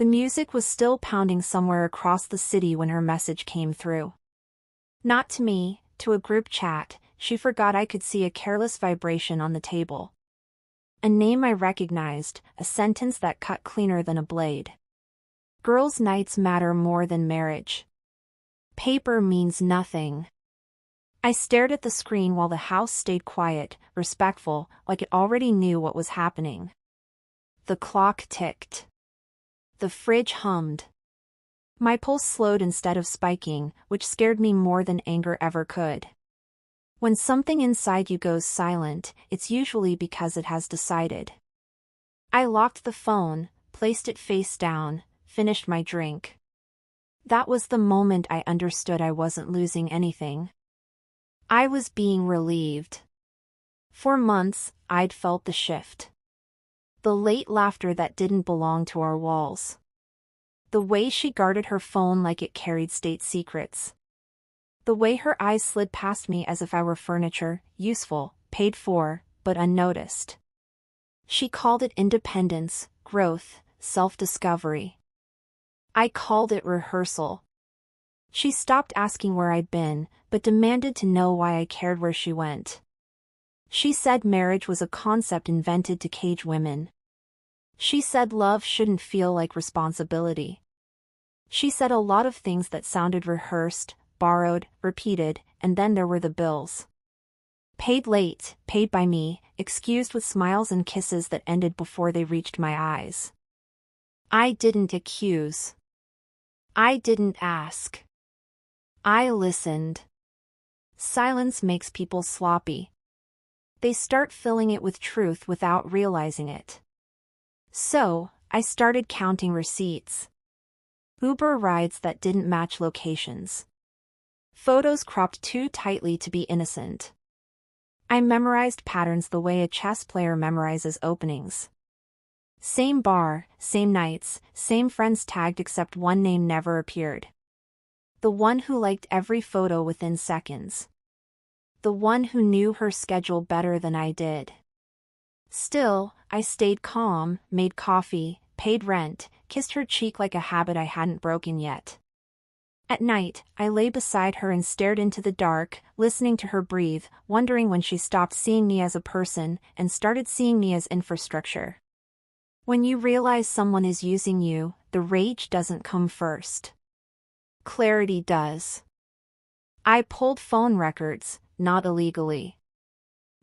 The music was still pounding somewhere across the city when her message came through. Not to me, to a group chat. She forgot I could see a careless vibration on the table. A name I recognized, a sentence that cut cleaner than a blade. Girls' nights matter more than marriage. Paper means nothing. I stared at the screen while the house stayed quiet, respectful, like it already knew what was happening. The clock ticked. The fridge hummed. My pulse slowed instead of spiking, which scared me more than anger ever could. When something inside you goes silent, it's usually because it has decided. I locked the phone, placed it face down, finished my drink. That was the moment I understood I wasn't losing anything. I was being relieved. For months, I'd felt the shift. The late laughter that didn't belong to our walls. The way she guarded her phone like it carried state secrets. The way her eyes slid past me as if I were furniture, useful, paid for, but unnoticed. She called it independence, growth, self-discovery. I called it rehearsal. She stopped asking where I'd been, but demanded to know why I cared where she went. She said marriage was a concept invented to cage women. She said love shouldn't feel like responsibility. She said a lot of things that sounded rehearsed, borrowed, repeated, and then there were the bills. Paid late, paid by me, excused with smiles and kisses that ended before they reached my eyes. I didn't accuse. I didn't ask. I listened. Silence makes people sloppy. They start filling it with truth without realizing it. So, I started counting receipts. Uber rides that didn't match locations. Photos cropped too tightly to be innocent. I memorized patterns the way a chess player memorizes openings. Same bar, same nights, same friends tagged except one name never appeared. The one who liked every photo within seconds. The one who knew her schedule better than I did. Still, I stayed calm, made coffee, paid rent, kissed her cheek like a habit I hadn't broken yet. At night, I lay beside her and stared into the dark, listening to her breathe, wondering when she stopped seeing me as a person and started seeing me as infrastructure. When you realize someone is using you, the rage doesn't come first. Clarity does. I pulled phone records, not illegally.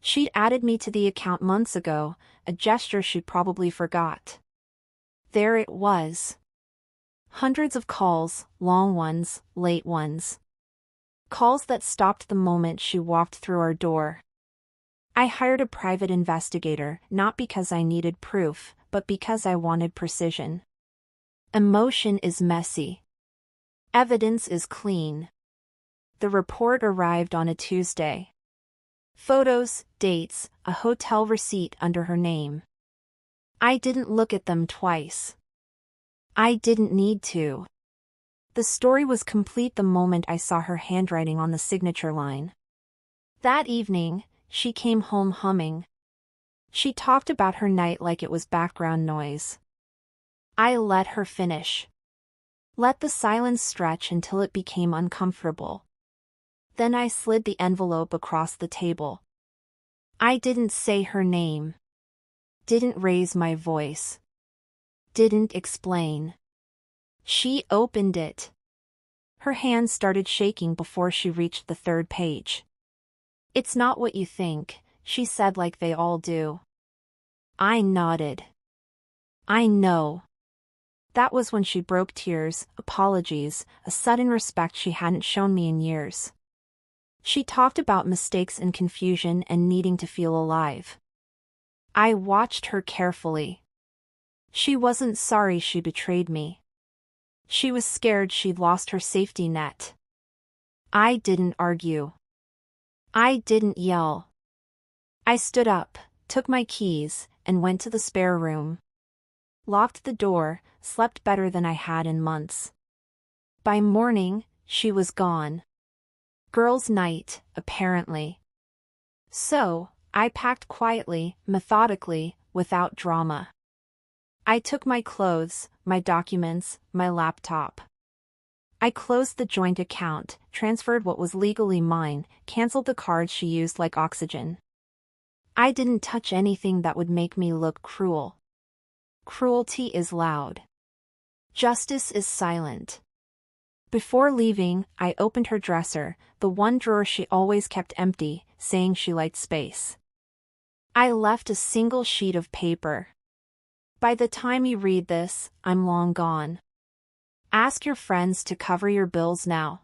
She'd added me to the account months ago, a gesture she probably forgot. There it was. Hundreds of calls, long ones, late ones. Calls that stopped the moment she walked through our door. I hired a private investigator, not because I needed proof, but because I wanted precision. Emotion is messy. Evidence is clean. The report arrived on a Tuesday. Photos, dates, a hotel receipt under her name. I didn't look at them twice. I didn't need to. The story was complete the moment I saw her handwriting on the signature line. That evening, she came home humming. She talked about her night like it was background noise. I let her finish. Let the silence stretch until it became uncomfortable. Then I slid the envelope across the table. I didn't say her name. Didn't raise my voice. Didn't explain. She opened it. Her hands started shaking before she reached the third page. "It's not what you think," she said like they all do. I nodded. I know. That was when she broke tears, apologies, a sudden respect she hadn't shown me in years. She talked about mistakes and confusion and needing to feel alive. I watched her carefully. She wasn't sorry she betrayed me. She was scared she'd lost her safety net. I didn't argue. I didn't yell. I stood up, took my keys, and went to the spare room. Locked the door, slept better than I had in months. By morning, she was gone. Girls' night, apparently. So, I packed quietly, methodically, without drama. I took my clothes, my documents, my laptop. I closed the joint account, transferred what was legally mine, canceled the cards she used like oxygen. I didn't touch anything that would make me look cruel. Cruelty is loud. Justice is silent. Before leaving, I opened her dresser, the one drawer she always kept empty, saying she liked space. I left a single sheet of paper. By the time you read this, I'm long gone. Ask your friends to cover your bills now.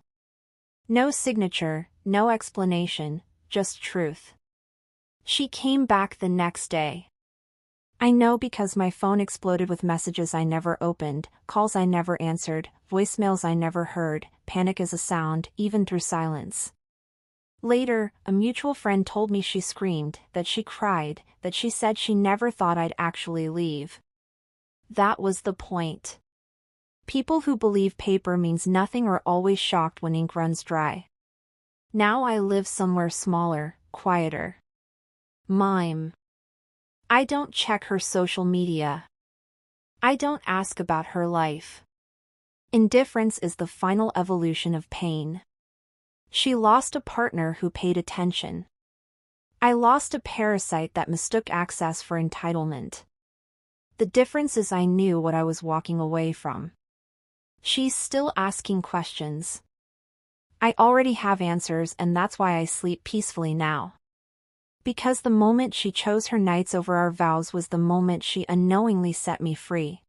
No signature, no explanation, just truth. She came back the next day. I know because my phone exploded with messages I never opened, calls I never answered, voicemails I never heard, panic as a sound, even through silence. Later, a mutual friend told me she screamed, that she cried, that she said she never thought I'd actually leave. That was the point. People who believe paper means nothing are always shocked when ink runs dry. Now I live somewhere smaller, quieter. Mime. I don't check her social media. I don't ask about her life. Indifference is the final evolution of pain. She lost a partner who paid attention. I lost a parasite that mistook access for entitlement. The difference is I knew what I was walking away from. She's still asking questions. I already have answers, and that's why I sleep peacefully now. Because the moment she chose her nights over our vows was the moment she unknowingly set me free.